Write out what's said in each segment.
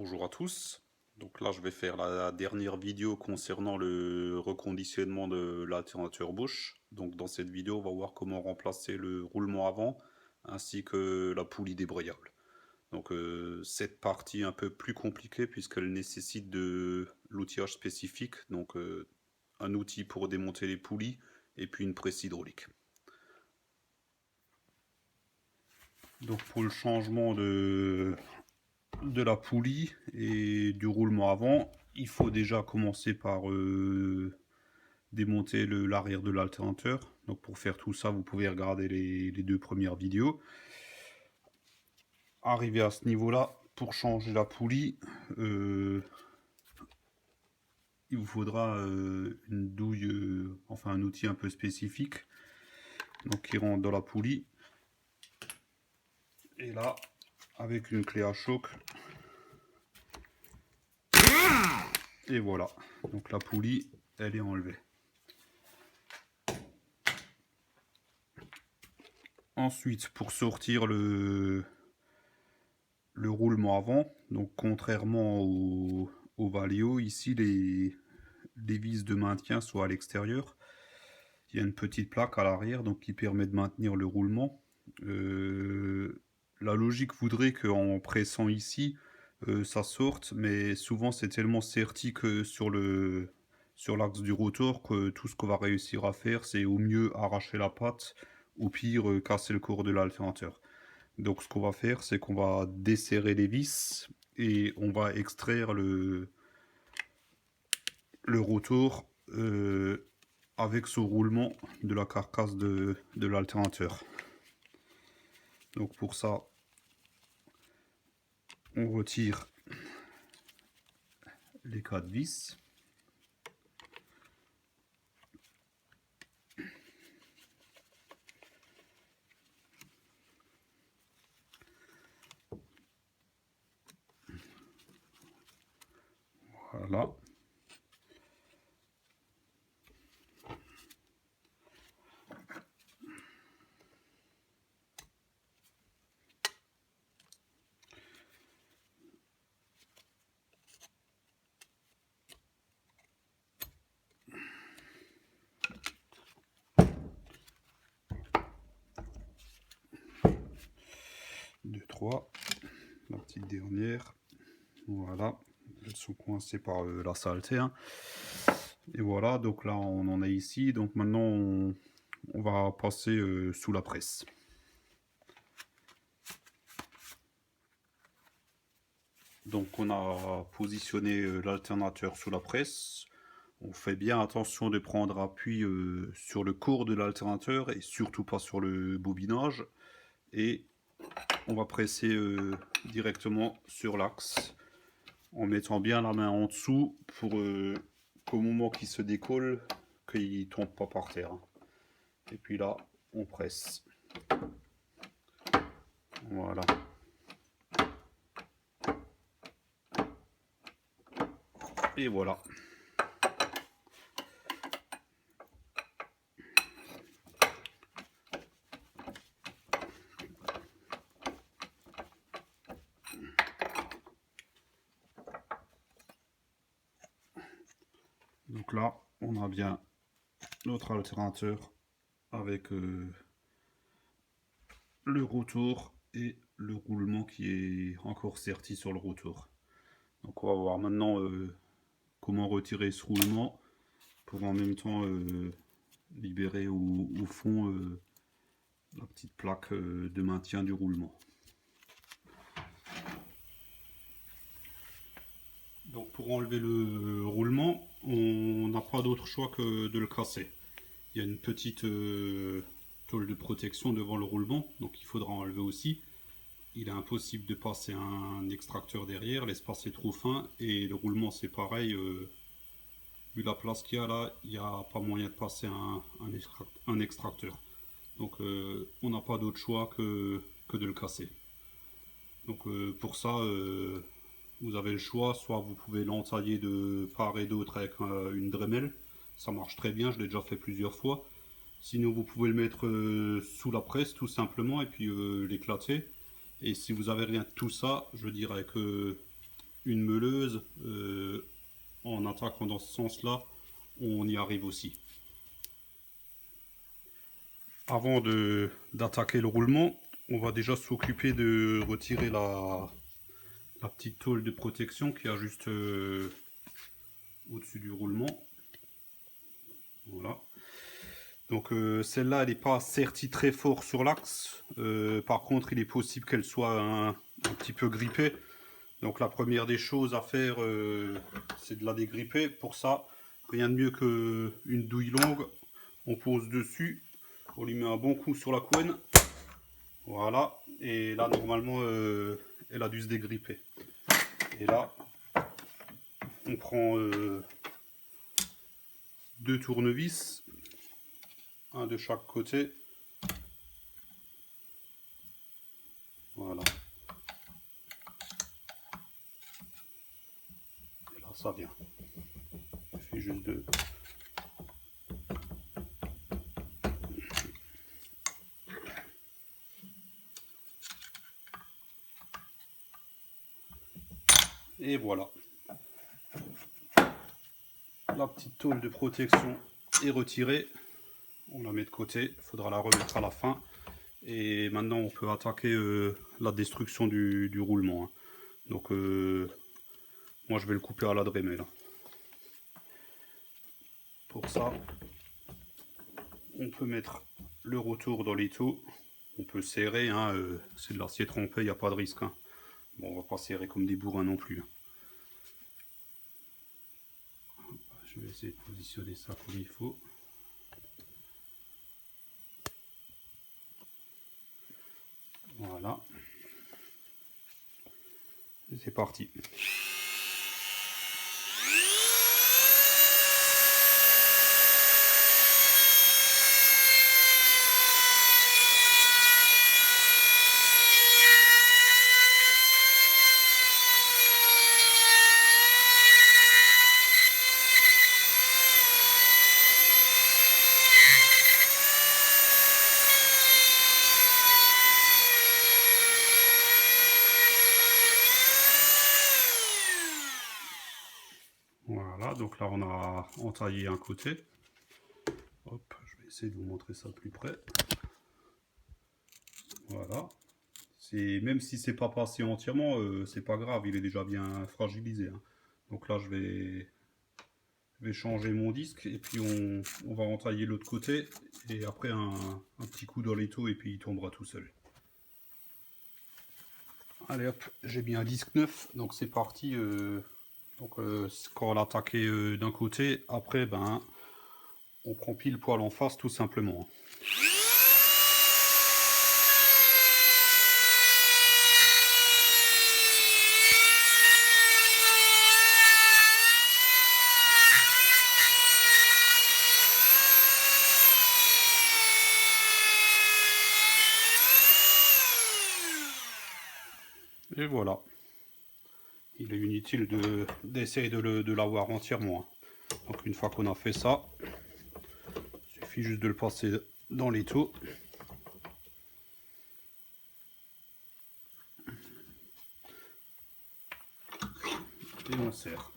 Bonjour à tous. Donc là, je vais faire la dernière vidéo concernant le reconditionnement de l'alternateur Bosch. Donc dans cette vidéo, on va voir comment remplacer le roulement avant ainsi que la poulie débrayable. Donc cette partie est un peu plus compliquée puisqu'elle nécessite de l'outillage spécifique, donc un outil pour démonter les poulies et puis une presse hydraulique. Donc pour le changement de la poulie et du roulement avant, il faut déjà commencer par démonter l'arrière de l'alternateur. Donc pour faire tout ça, vous pouvez regarder les deux premières vidéos. Arrivé à ce niveau-là, pour changer la poulie, il vous faudra une douille, enfin un outil un peu spécifique, donc qui rentre dans la poulie. Et là, avec une clé à choc, et voilà, donc la poulie, elle est enlevée. Ensuite, pour sortir le roulement avant, donc contrairement au Valeo, ici les vis de maintien sont à l'extérieur. Il y a une petite plaque à l'arrière donc qui permet de maintenir le roulement. La logique voudrait qu'en pressant ici, ça sorte, mais souvent c'est tellement serti que sur l'axe du rotor que tout ce qu'on va réussir à faire, c'est au mieux arracher la patte, au pire casser le corps de l'alternateur. Donc ce qu'on va faire, c'est qu'on va desserrer les vis et on va extraire le rotor avec ce roulement de la carcasse de l'alternateur. Donc pour ça, on retire les 4 vis. Voilà. Deux, trois. La petite dernière. Voilà. Elles sont coincées par la saleté. Hein. Et voilà, donc là on en est ici. Donc maintenant on va passer sous la presse. Donc on a positionné l'alternateur sous la presse. On fait bien attention de prendre appui sur le corps de l'alternateur et surtout pas sur le bobinage. Et on va presser directement sur l'axe en mettant bien la main en dessous pour qu'au moment qu'il se décolle, qu'il ne tombe pas par terre. Et puis là, on presse. Voilà. Et voilà. Donc là, on a bien notre alternateur avec le rotor et le roulement qui est encore serti sur le rotor. Donc on va voir maintenant comment retirer ce roulement pour en même temps libérer au fond la petite plaque de maintien du roulement. Donc pour enlever le roulement, on n'a pas d'autre choix que de le casser. Il y a une petite tôle de protection devant le roulement, donc il faudra enlever aussi. Il est impossible de passer un extracteur derrière, l'espace est trop fin et le roulement c'est pareil. Vu la place qu'il y a là, il n'y a pas moyen de passer un extracteur. Donc on n'a pas d'autre choix que de le casser. Donc pour ça, vous avez le choix, soit vous pouvez l'entailler de part et d'autre avec une Dremel, ça marche très bien, je l'ai déjà fait plusieurs fois. Sinon vous pouvez le mettre sous la presse tout simplement et puis l'éclater. Et si vous avez rien de tout ça, je dirais que une meuleuse, en attaquant dans ce sens-là, on y arrive aussi. Avant d'attaquer le roulement, on va déjà s'occuper de retirer la petite tôle de protection qui a juste au-dessus du roulement. Voilà. Donc celle-là, elle n'est pas sertie très fort sur l'axe. Par contre, il est possible qu'elle soit un petit peu grippée. Donc la première des choses à faire, c'est de la dégripper. Pour ça, rien de mieux qu'une douille longue. On pose dessus, on lui met un bon coup sur la couenne. Voilà. Et là, normalement, elle a dû se dégripper. Et là, on prend 2 tournevis, un de chaque côté. Voilà. Et là, ça vient. Il suffit juste de... Et voilà. La petite tôle de protection est retirée. On la met de côté. Il faudra la remettre à la fin. Et maintenant, on peut attaquer la destruction du roulement. Hein. Donc, moi, je vais le couper à la Dremel. Pour ça, on peut mettre le retour dans l'étau. On peut serrer. Hein, c'est de l'acier trempé, il n'y a pas de risque. Hein. Bon, on va pas serrer comme des bourrins non plus. Hein. Je vais essayer de positionner ça comme il faut. Voilà. Et c'est parti. Voilà, donc là on a entaillé un côté. Hop, je vais essayer de vous montrer ça plus près. Voilà. Même si c'est pas passé entièrement, c'est pas grave, il est déjà bien fragilisé. Hein. Donc là je vais changer mon disque et puis on va entailler l'autre côté. Et après un petit coup dans l'étau et puis il tombera tout seul. Allez hop, j'ai mis un disque neuf, donc c'est parti. Donc quand on l'a attaqué d'un côté, après ben on prend pile poil en face tout simplement. Et voilà. Il est inutile d'essayer de l'avoir entièrement. Donc une fois qu'on a fait ça, il suffit juste de le passer dans l'étau. Et on serre.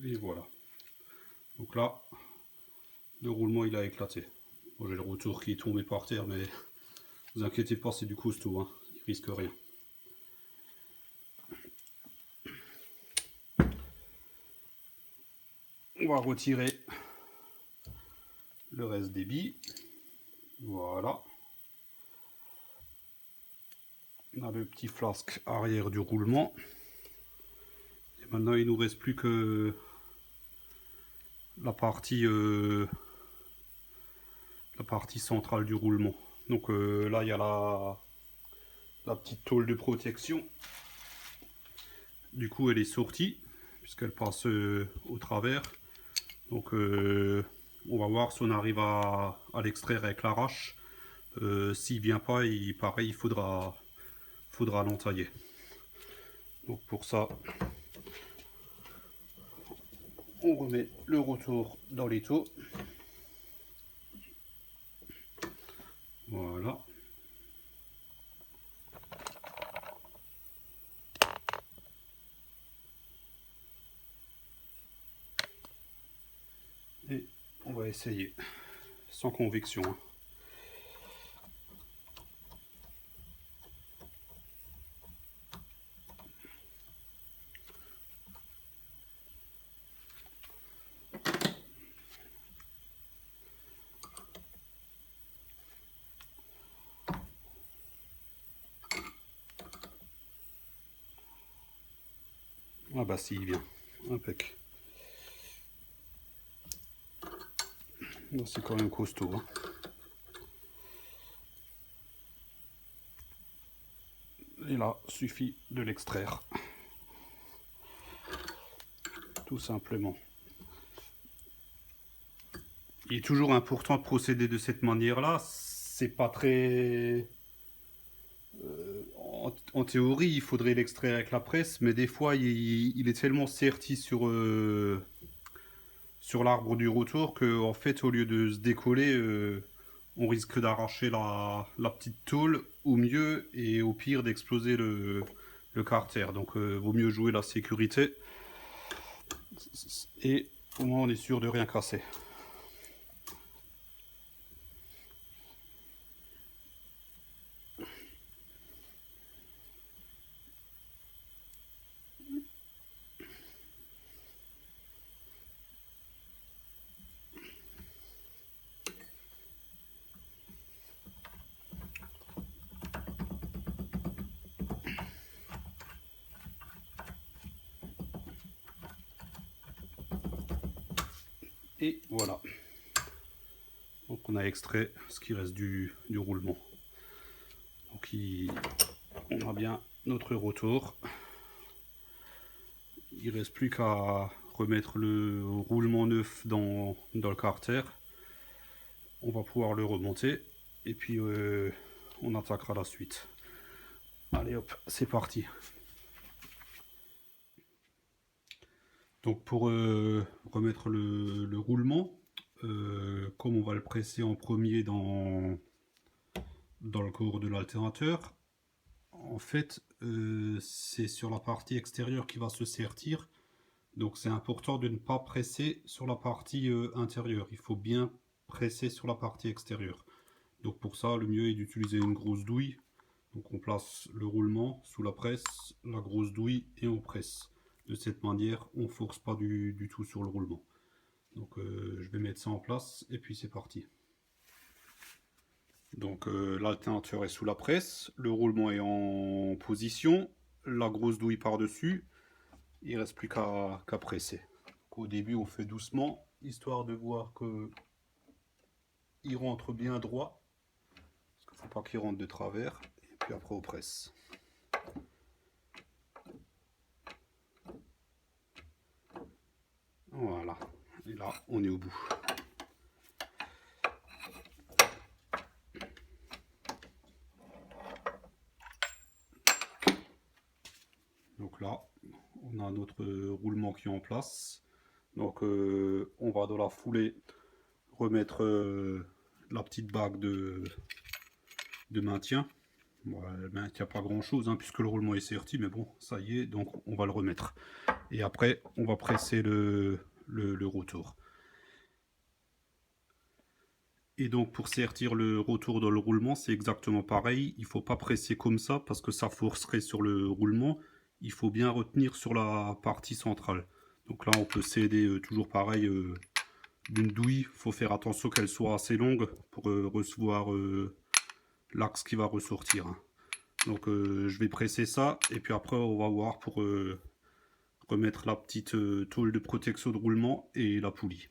Et voilà. Donc là, le roulement il a éclaté. Bon, j'ai le retour qui est tombé par terre, mais vous inquiétez pas, c'est du costaud, hein. Il risque rien. On va retirer le reste des billes. Voilà. On a le petit flasque arrière du roulement. Et maintenant, il nous reste plus que la partie centrale du roulement. Donc là, il y a la petite tôle de protection. Du coup, elle est sortie puisqu'elle passe au travers. Donc on va voir si on arrive à l'extraire avec l'arrache. S'il vient pas, pareil, il faudra l'entailler. Donc pour ça, on remet le retour dans l'étau. Voilà. Et on va essayer, sans conviction. Hein. Ah bah si, il vient. Impec. C'est quand même costaud. Hein. Et là, suffit de l'extraire. Tout simplement. Il est toujours important de procéder de cette manière-là. C'est pas très... en théorie, il faudrait l'extraire avec la presse, mais des fois, il est tellement serti sur l'arbre du rotor que, en fait, au lieu de se décoller, on risque d'arracher la petite tôle, au mieux, et au pire d'exploser le carter. Donc, vaut mieux jouer la sécurité. Et au moins, on est sûr de rien casser. Et voilà. Donc on a extrait ce qui reste du roulement. Donc on a bien notre rotor. Il ne reste plus qu'à remettre le roulement neuf dans le carter. On va pouvoir le remonter et puis on attaquera la suite. Allez hop, c'est parti. Donc pour remettre le roulement, comme on va le presser en premier dans le corps de l'altérateur, en fait c'est sur la partie extérieure qui va se sertir. Donc c'est important de ne pas presser sur la partie intérieure. Il faut bien presser sur la partie extérieure. Donc pour ça, le mieux est d'utiliser une grosse douille. Donc on place le roulement sous la presse, la grosse douille et on presse. De cette manière, on ne force pas du tout sur le roulement. Donc je vais mettre ça en place et puis c'est parti. Donc l'alternateur est sous la presse, le roulement est en position, la grosse douille par-dessus. Il ne reste plus qu'à presser. Donc, au début, on fait doucement, histoire de voir que il rentre bien droit. Parce qu'il ne faut pas qu'il rentre de travers. Et puis après, on presse. Voilà. Et là, on est au bout. Donc là, on a notre roulement qui est en place. Donc on va dans la foulée remettre la petite bague de maintien. Bon, elle maintient pas grand chose hein, puisque le roulement est serti, mais bon, ça y est, donc on va le remettre. Et après, on va presser le rotor. Et donc pour sertir le rotor dans le roulement, c'est exactement pareil. Il ne faut pas presser comme ça parce que ça forcerait sur le roulement. Il faut bien retenir sur la partie centrale. Donc là, on peut s'aider toujours pareil d'une douille. Il faut faire attention qu'elle soit assez longue pour recevoir l'axe qui va ressortir. Hein. Donc je vais presser ça et puis après on va voir pour remettre la petite tôle de protection de roulement et la poulie.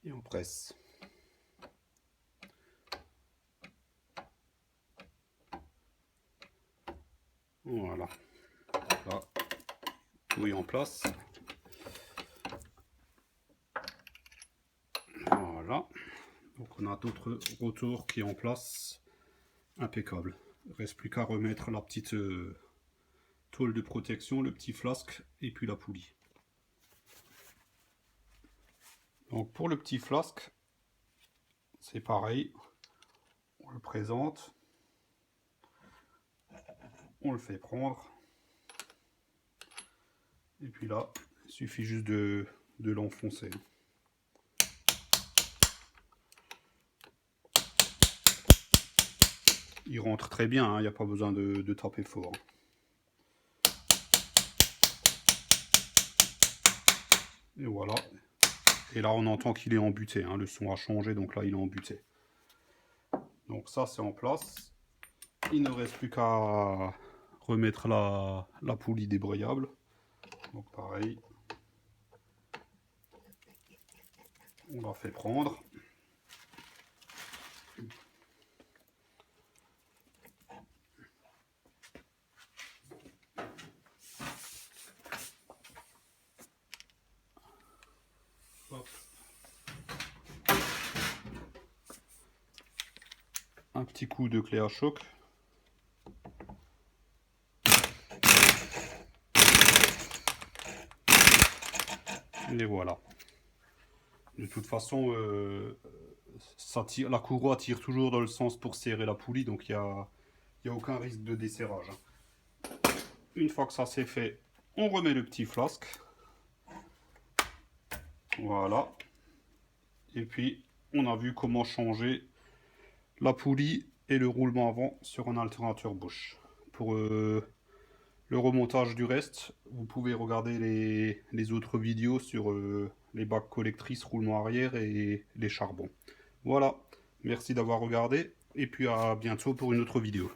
Et on presse. Voilà. Là, tout est en place. Voilà. Donc on a d'autres rotors qui est en place. Impeccable. Il ne reste plus qu'à remettre la petite tôle de protection, le petit flasque et puis la poulie. Donc pour le petit flasque, c'est pareil. On le présente. On le fait prendre. Et puis là, il suffit juste de l'enfoncer. Il rentre très bien, hein, il n'y a pas besoin de taper fort. Et voilà. Et là, on entend qu'il est embuté. Hein, le son a changé, donc là, il est embuté. Donc ça, c'est en place. Il ne reste plus qu'à remettre la poulie débrayable. Donc pareil. On la fait prendre. Hop. Un petit coup de clé à choc. Et voilà. De toute façon, ça tire, la courroie tire toujours dans le sens pour serrer la poulie, donc il n'y a aucun risque de desserrage. Une fois que ça c'est fait, on remet le petit flasque. Voilà. Et puis, on a vu comment changer la poulie et le roulement avant sur un alternateur Bosch. Pour le remontage du reste, vous pouvez regarder les autres vidéos sur les bacs collectrices, roulement arrière et les charbons. Voilà, merci d'avoir regardé et puis à bientôt pour une autre vidéo.